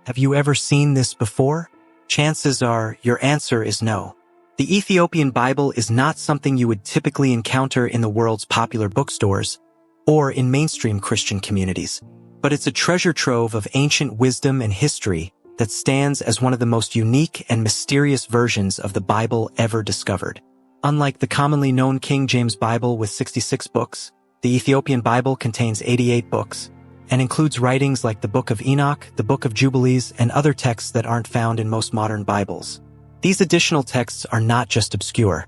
Have you ever seen this before? Chances are your answer is no. The Ethiopian Bible is not something you would typically encounter in the world's popular bookstores or in mainstream Christian communities, but it's a treasure trove of ancient wisdom and history that stands as one of the most unique and mysterious versions of the Bible ever discovered. Unlike the commonly known King James Bible with 66 books, the Ethiopian Bible contains 88 books and includes writings like the Book of Enoch, the Book of Jubilees, and other texts that aren't found in most modern Bibles. These additional texts are not just obscure.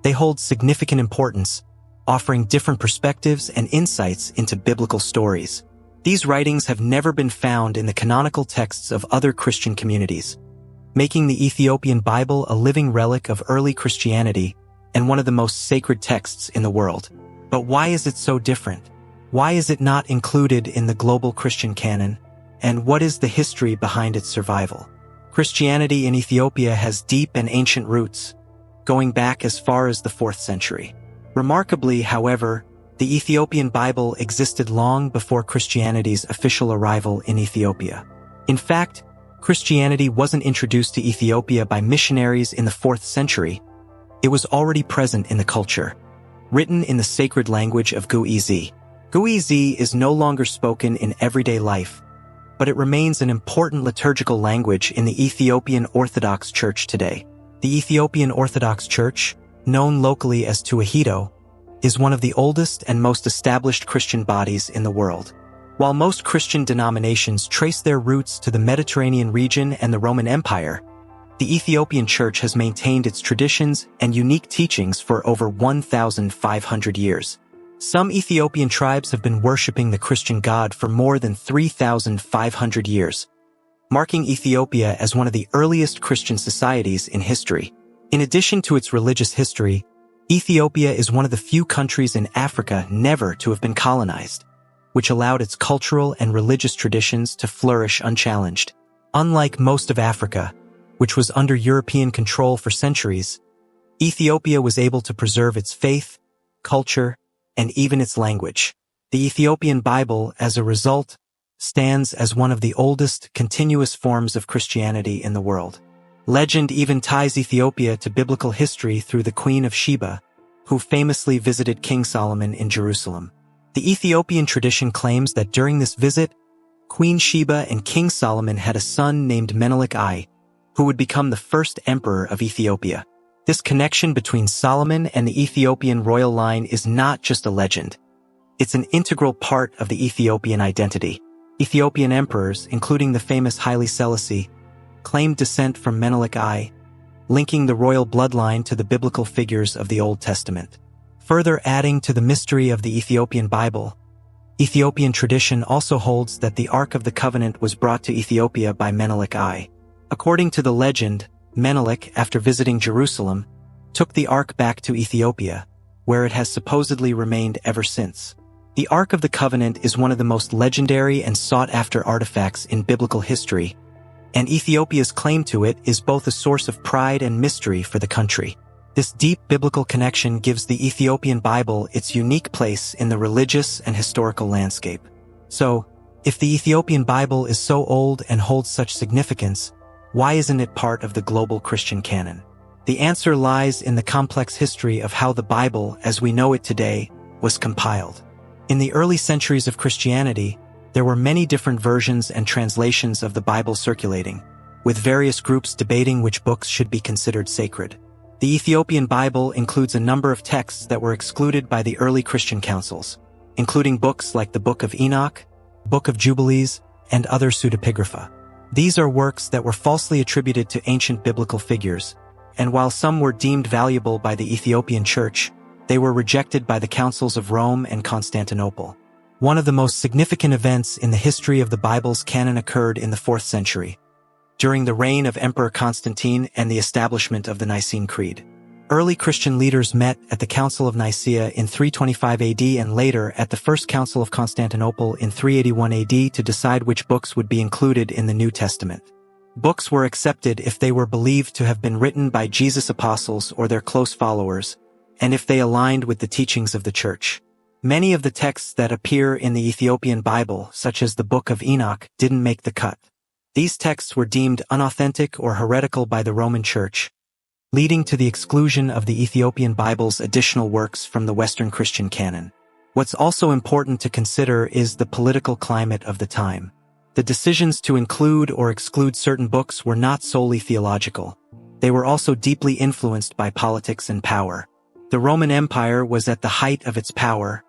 They hold significant importance, offering different perspectives and insights into biblical stories. These writings have never been found in the canonical texts of other Christian communities, making the Ethiopian Bible a living relic of early Christianity and one of the most sacred texts in the world. But why is it so different? Why is it not included in the global Christian canon? And what is the history behind its survival? Christianity in Ethiopia has deep and ancient roots, going back as far as the 4th century. Remarkably, however, the Ethiopian Bible existed long before Christianity's official arrival in Ethiopia. In fact, Christianity wasn't introduced to Ethiopia by missionaries in the 4th century. It was already present in the culture, written in the sacred language of Guizi. Guizi is no longer spoken in everyday life, but it remains an important liturgical language in the Ethiopian Orthodox Church today. The Ethiopian Orthodox Church, known locally as Tewahedo, is one of the oldest and most established Christian bodies in the world. While most Christian denominations trace their roots to the Mediterranean region and the Roman Empire, the Ethiopian Church has maintained its traditions and unique teachings for over 1,500 years. Some Ethiopian tribes have been worshipping the Christian God for more than 3,500 years, marking Ethiopia as one of the earliest Christian societies in history. In addition to its religious history, Ethiopia is one of the few countries in Africa never to have been colonized, which allowed its cultural and religious traditions to flourish unchallenged. Unlike most of Africa, which was under European control for centuries, Ethiopia was able to preserve its faith, culture, and even its language. The Ethiopian Bible, as a result, stands as one of the oldest continuous forms of Christianity in the world. Legend even ties Ethiopia to biblical history through the Queen of Sheba, who famously visited King Solomon in Jerusalem. The Ethiopian tradition claims that during this visit, Queen Sheba and King Solomon had a son named Menelik I, who would become the first emperor of Ethiopia. This connection between Solomon and the Ethiopian royal line is not just a legend. It's an integral part of the Ethiopian identity. Ethiopian emperors, including the famous Haile Selassie, claimed descent from Menelik I, linking the royal bloodline to the biblical figures of the Old Testament. Further adding to the mystery of the Ethiopian Bible, Ethiopian tradition also holds that the Ark of the Covenant was brought to Ethiopia by Menelik I. According to the legend, Menelik, after visiting Jerusalem, took the Ark back to Ethiopia, where it has supposedly remained ever since. The Ark of the Covenant is one of the most legendary and sought-after artifacts in biblical history, and Ethiopia's claim to it is both a source of pride and mystery for the country. This deep biblical connection gives the Ethiopian Bible its unique place in the religious and historical landscape. So, if the Ethiopian Bible is so old and holds such significance, why isn't it part of the global Christian canon? The answer lies in the complex history of how the Bible, as we know it today, was compiled. In the early centuries of Christianity, there were many different versions and translations of the Bible circulating, with various groups debating which books should be considered sacred. The Ethiopian Bible includes a number of texts that were excluded by the early Christian councils, including books like the Book of Enoch, Book of Jubilees, and other pseudepigrapha. These are works that were falsely attributed to ancient biblical figures, and while some were deemed valuable by the Ethiopian Church, they were rejected by the councils of Rome and Constantinople. One of the most significant events in the history of the Bible's canon occurred in the 4th century, during the reign of Emperor Constantine and the establishment of the Nicene Creed. Early Christian leaders met at the Council of Nicaea in 325 AD and later at the First Council of Constantinople in 381 AD to decide which books would be included in the New Testament. Books were accepted if they were believed to have been written by Jesus' apostles or their close followers, and if they aligned with the teachings of the Church. Many of the texts that appear in the Ethiopian Bible, such as the Book of Enoch, didn't make the cut. These texts were deemed unauthentic or heretical by the Roman Church, leading to the exclusion of the Ethiopian Bible's additional works from the Western Christian canon. What's also important to consider is the political climate of the time. The decisions to include or exclude certain books were not solely theological. They were also deeply influenced by politics and power. The Roman Empire was at the height of its power,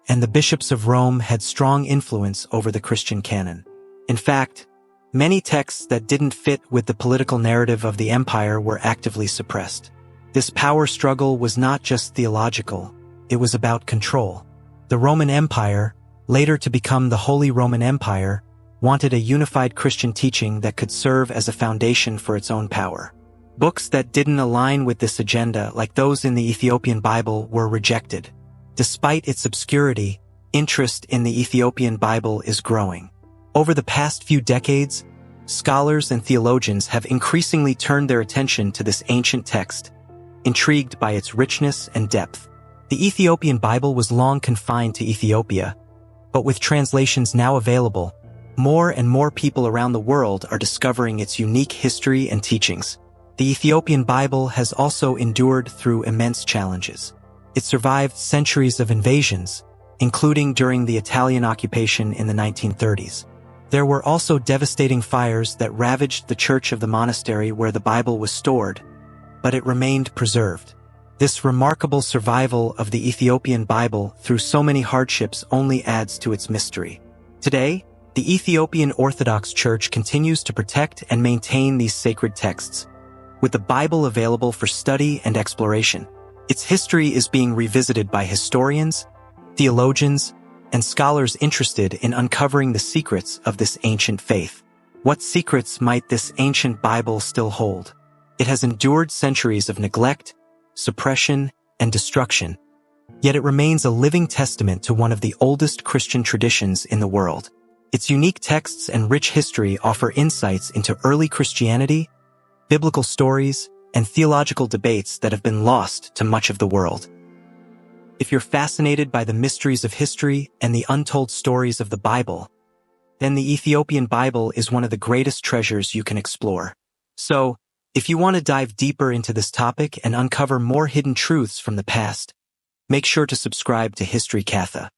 and the bishops of Rome had strong influence over the Christian canon. In fact, many texts that didn't fit with the political narrative of the empire were actively suppressed. This power struggle was not just theological, it was about control. The Roman Empire, later to become the Holy Roman Empire, wanted a unified Christian teaching that could serve as a foundation for its own power. Books that didn't align with this agenda, like those in the Ethiopian Bible, were rejected. Despite its obscurity, interest in the Ethiopian Bible is growing. Over the past few decades, scholars and theologians have increasingly turned their attention to this ancient text, intrigued by its richness and depth. The Ethiopian Bible was long confined to Ethiopia, but with translations now available, more and more people around the world are discovering its unique history and teachings. The Ethiopian Bible has also endured through immense challenges. It survived centuries of invasions, including during the Italian occupation in the 1930s. There were also devastating fires that ravaged the church of the monastery where the Bible was stored, but it remained preserved. This remarkable survival of the Ethiopian Bible through so many hardships only adds to its mystery. Today, the Ethiopian Orthodox Church continues to protect and maintain these sacred texts, with the Bible available for study and exploration. Its history is being revisited by historians, theologians, and scholars interested in uncovering the secrets of this ancient faith. What secrets might this ancient Bible still hold? It has endured centuries of neglect, suppression, and destruction, yet it remains a living testament to one of the oldest Christian traditions in the world. Its unique texts and rich history offer insights into early Christianity, biblical stories, and theological debates that have been lost to much of the world. If you're fascinated by the mysteries of history and the untold stories of the Bible, then the Ethiopian Bible is one of the greatest treasures you can explore. So, if you want to dive deeper into this topic and uncover more hidden truths from the past, make sure to subscribe to History Katha.